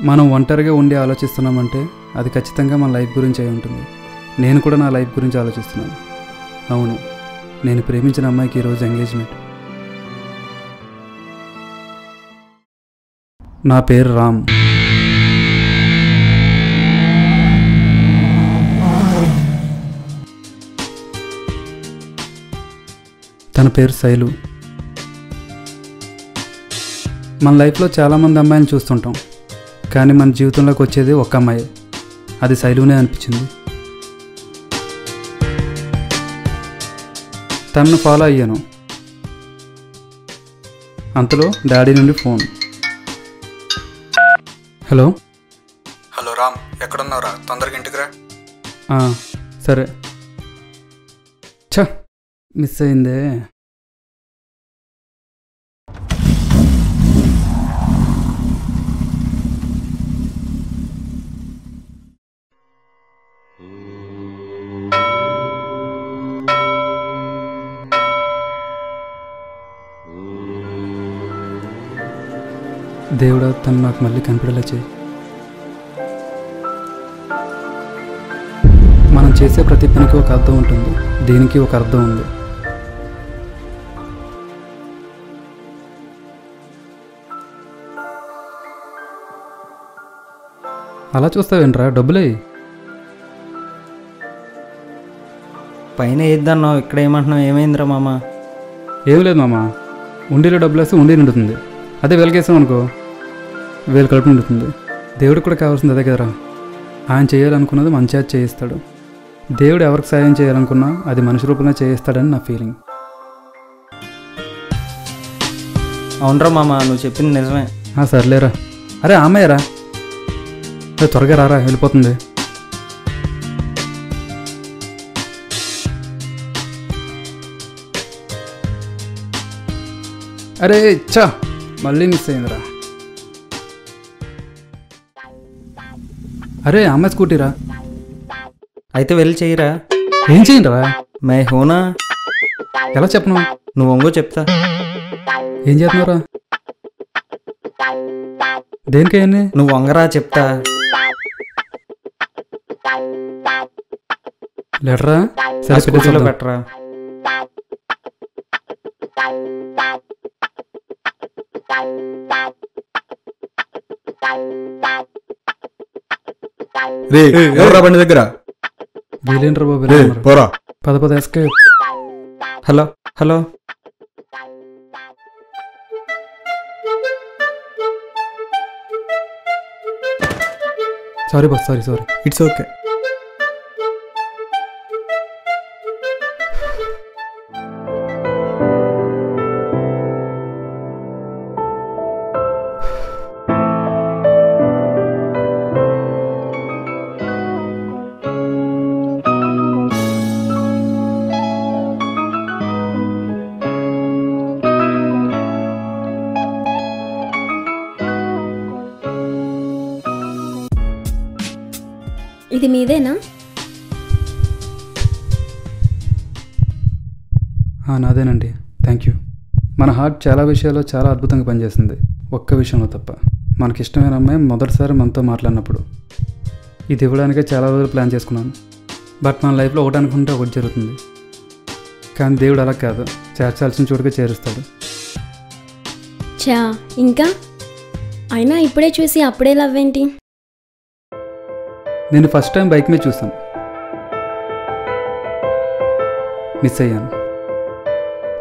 మనం ఒంటరిగా ఉండి ఆలోచిస్తున్నామంటే అది ఖచ్చితంగా మన లైఫ్ గురించి అయి ఉంటుంది. నేను కూడా నా లైఫ్ గురించి ఆలోచిస్తున్నాను. అవును, నేను ప్రేమించిన అమ్మాయికి ఈరోజు ఎంగేజ్మెంట్. నా పేరు రామ్. తన పేరు శైలు. మన లైఫ్లో చాలామంది అమ్మాయిని చూస్తుంటాం, కానీ మన జీవితంలోకి వచ్చేది ఒక్క అమ్మాయి. అది శైలునే అనిపించింది. తనను ఫాలో అయ్యాను. అంతలో డాడీ నుండి ఫోన్. హలో. హలో రామ్, ఎక్కడున్నావురా? తొందరగా ఇంటికి రా. సరే. మిస్ అయిందే. దేవుడా, తను నాకు మళ్ళీ కనిపెడేలా చేయి. మనం చేసే ప్రతి పనికి ఒక అర్థం ఉంటుంది, దీనికి ఒక అర్థం ఉంది. అలా చూస్తావేంట్రా? డబ్బులే పైన వేద్దాన్నావు, ఇక్కడ ఏమంటున్నావు? ఏమైందిరా మామ? ఏం లేదు మామ, ఉండీలో డబ్బులు వేస్తే ఉండి నిండుతుంది. అదే వేలకేసాం అనుకో, వేలు కడుపు నిండుతుంది. దేవుడికి కూడా కావాల్సింది అదే కదరా. ఆయన చేయాలనుకున్నది మంచి చేత చేయిస్తాడు. దేవుడు ఎవరికి సాయం చేయాలనుకున్నా అది మనిషి రూపంలో చేయిస్తాడని నా ఫీలింగ్. అవునరా మామ, నువ్వు చెప్పింది నిజమే. సర్లేరా. అరే అమ్మాయిరా, త్వరగా రారా, వెళ్ళిపోతుంది. అరే మళ్ళీ మిస్ అయిందిరా. అరే అమ్మాయి స్కూటీరా. అయితే వెళ్ళి చెయ్యరా. ఏం చేయండిరా? మే హోనా. ఎలా చెప్పను? నువ్వు వంగో చెప్తా. ఏం చేస్తున్నావురా? దేనికయ్యా? నువ్వు వంగరా చెప్తా. లెటరా? సరే స్కూటీలో పెట్టరా. బండి దగ్గర వీలేంట్రా బాబు, పోరా. పద ఎస్కే. Hello hello. Sorry boss, sorry. It's okay. ఇది మీదేనా? నాదేనండి, థ్యాంక్ యూ. మన హార్ట్ చాలా విషయాల్లో చాలా అద్భుతంగా పనిచేస్తుంది, ఒక్క విషయంలో తప్ప. మనకిష్టమైన అమ్మాయి మొదటిసారి మనతో మాట్లాడినప్పుడు. ఇది ఇవ్వడానికే చాలా రోజులు ప్లాన్ చేసుకున్నాను. బట్ మన లైఫ్లో ఒకటి అనుకుంటే ఒకటి జరుగుతుంది. కానీ దేవుడు అలా కాదు, చేర్చాల్సిన చోటుగా చేరుస్తాడు. ఇంకా అయినా ఇప్పుడే చూసి అప్పుడే లవ్ ఏంటి? నేను ఫస్ట్ టైం బైక్ మీద చూసాను, మిస్ అయ్యాను.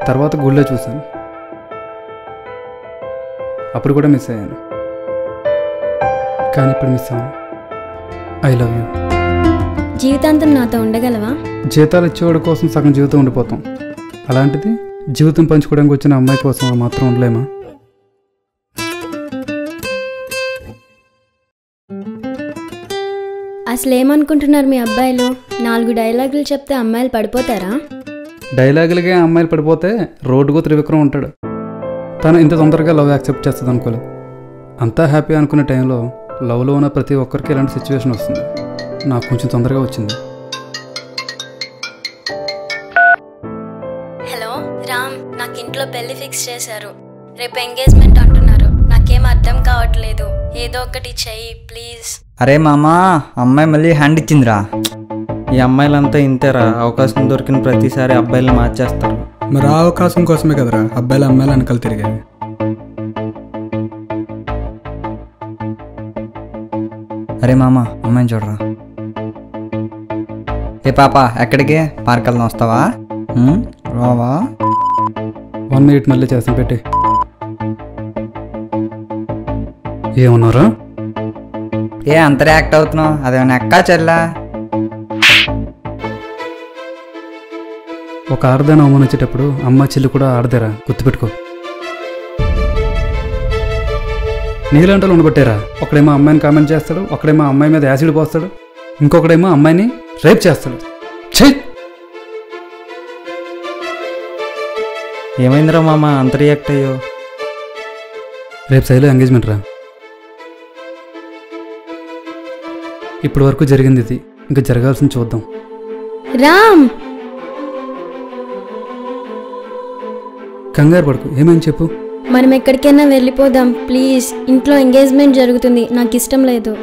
తర్వాత గుళ్ళో చూశాను, అప్పుడు కూడా మిస్ అయ్యాను. కానీ ఇప్పుడు మిస్ అవ్వను. I love you. జీవితాంతం నాతో ఉండగలవా? జీతాలు ఇచ్చేవాడి కోసం సగం జీవితం ఉండిపోతాం, అలాంటిది జీవితం పంచుకోవడానికి వచ్చిన అమ్మాయి కోసం మాత్రం ఉండలేమా? అసలు ఏమనుకుంటున్నారు మీ అబ్బాయిలు? 4 డైలాగులు చెప్తే అమ్మాయిలు పడిపోతారా? డైలాగులుగా అమ్మాయిలు పడిపోతే రోడ్డుకు త్రివిక్రమ్ ఉంటాడు. తను ఇంత తొందరగా లవ్ యాక్సెప్ట్ చేస్తుంది అనుకోలేదు. అంతా హ్యాపీ అనుకునే టైంలో లవ్లో ఉన్న ప్రతి ఒక్కరికి ఇలాంటి సిచ్యువేషన్ వస్తుంది. నాకు కొంచెం తొందరగా వచ్చింది. హలో రామ్, నాకు ఇంట్లో పెళ్లి ఫిక్స్ చేశారు. రేపు ఎంగేజ్మెంట్ అంటున్నారు. నాకు నాకేం అర్థం కావట్లేదు. ఏదో ఒకటి చెయ్యి ప్లీజ్. అరే మామా, అమ్మాయి మళ్ళీ హ్యాండ్ ఇచ్చిందిరా. ఈ అమ్మాయిలంతా ఇంతేరా, అవకాశం దొరికిన ప్రతిసారి అబ్బాయిలు మార్చేస్తారు. మరి ఆ అవకాశం కోసమే కదరా అబ్బాయిలు అమ్మాయిలు వెనకాల తిరిగేది. అరే మామ, అమ్మాయిని చూడరా. ఏ పాప, ఎక్కడికి? పార్క్ వెళ్దాం, వస్తావా? రావా? 1 minute మళ్ళీ చేస్తాను, పెట్టి. ఏమన్నారా? ఏ అంత రియాక్ట్ అవుతున్నావు? అదేమన్నా ఎక్కా చెల్లా? ఒక ఆడదాన్ని అవమానించేటప్పుడు అమ్మ చెల్లి కూడా ఆడదేరా, గుర్తుపెట్టుకో. నీలాంటి ఉండబట్టారా? ఒకడేమో అమ్మాయిని కామెంట్ చేస్తాడు, ఒకడేమో అమ్మాయి మీద యాసిడ్ పోస్తాడు, ఇంకొకడేమో అమ్మాయిని రేప్ చేస్తాడు. ఛై! ఏమైందిరా మామ అంత రియాక్ట్ అయ్యో? రేపు శైలు ఎంగేజ్మెంట్ రా. ఇప్పటి వరకు జరిగింది ఇది, ఇంకా జరగాల్సింది చూద్దాం. రామ్, కంగారు పడుకు, ఏమని చెప్పు. మనం ఎక్కడికైనా వెళ్ళిపోదాం ప్లీజ్. ఇంట్లో ఎంగేజ్మెంట్ జరుగుతుంది, నాకు ఇష్టం లేదు.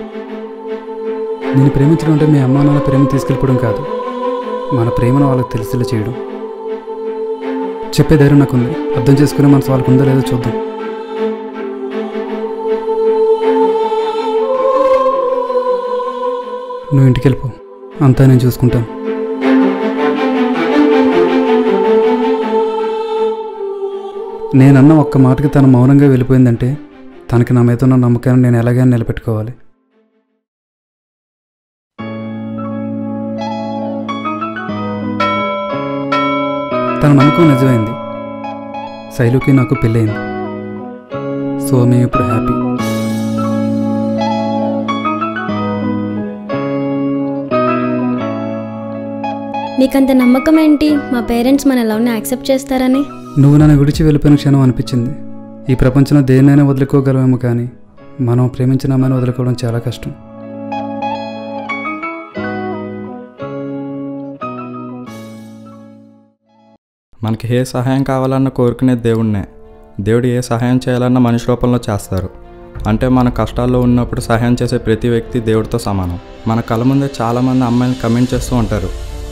నేను ప్రేమించడం అంటే మీ అమ్మ నాన్న ప్రేమ తీసుకెళ్ళిపోవడం కాదు, మన ప్రేమను వాళ్ళకి తెలిసేలా చేయడం. చెప్పే ధైర్యం నాకుంది, అర్థం చేసుకునే మనసు వాళ్ళకు ఉందో లేదో చూద్దాం. నువ్వు ఇంటికి వెళ్ళిపో, అంతా నేను చూసుకుంటాను. నేనన్న ఒక్క మాటకి తను మౌనంగా వెళ్ళిపోయిందంటే తనకి నా మీద ఉన్న నమ్మకాన్ని నేను ఎలాగైనా నిలబెట్టుకోవాలి. తన నమ్మకం నిజమైంది. శైలుకి నాకు పెళ్ళయింది. సో మేము ఇప్పుడు హ్యాపీ. నీకంత నమ్మకం ఏంటి? మా పేరెంట్స్ మన లవ్ని యాక్సెప్ట్ చేస్తారని? నువ్వు నన్ను విడిచి వెళ్ళిపోయిన క్షణం అనిపించింది. ఈ ప్రపంచంలో దేన్నైనా వదులుకోగలమేమో, కానీ మనం ప్రేమించిన అమ్మాయిని వదులుకోవడం చాలా కష్టం. మనకి ఏ సహాయం కావాలన్న కోరుకునే దేవుడినే. దేవుడు ఏ సహాయం చేయాలన్న మనిషి రూపంలో చేస్తారు. అంటే మన కష్టాల్లో ఉన్నప్పుడు సహాయం చేసే ప్రతి వ్యక్తి దేవుడితో సమానం. మన కళ్ళ ముందే చాలామంది అమ్మాయిని కమెంట్ చేస్తూ ఉంటారు.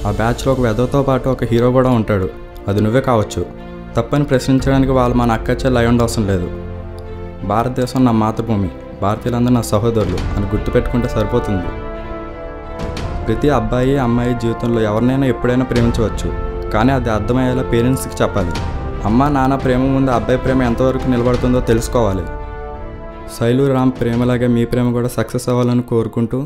ఆ బ్యాచ్లో ఒక వెధవతో పాటు ఒక హీరో కూడా ఉంటాడు, అది నువ్వే కావచ్చు. తప్పని ప్రశ్నించడానికి వాళ్ళు మన అక్క చెల్లి అయి ఉండవసరం లేదు. భారతదేశం నా మాతృభూమి, భారతీయులందరూ నా సహోదరులు అని గుర్తుపెట్టుకుంటే సరిపోతుంది. ప్రతి అబ్బాయి అమ్మాయి జీవితంలో ఎవరినైనా ఎప్పుడైనా ప్రేమించవచ్చు, కానీ అది అర్థమయ్యేలా పేరెంట్స్కి చెప్పాలి. అమ్మ నాన్న ప్రేమ ముందు అబ్బాయి ప్రేమ ఎంతవరకు నిలబడుతుందో తెలుసుకోవాలి. శైలు రామ్ ప్రేమలాగే మీ ప్రేమ కూడా సక్సెస్ అవ్వాలని కోరుకుంటూ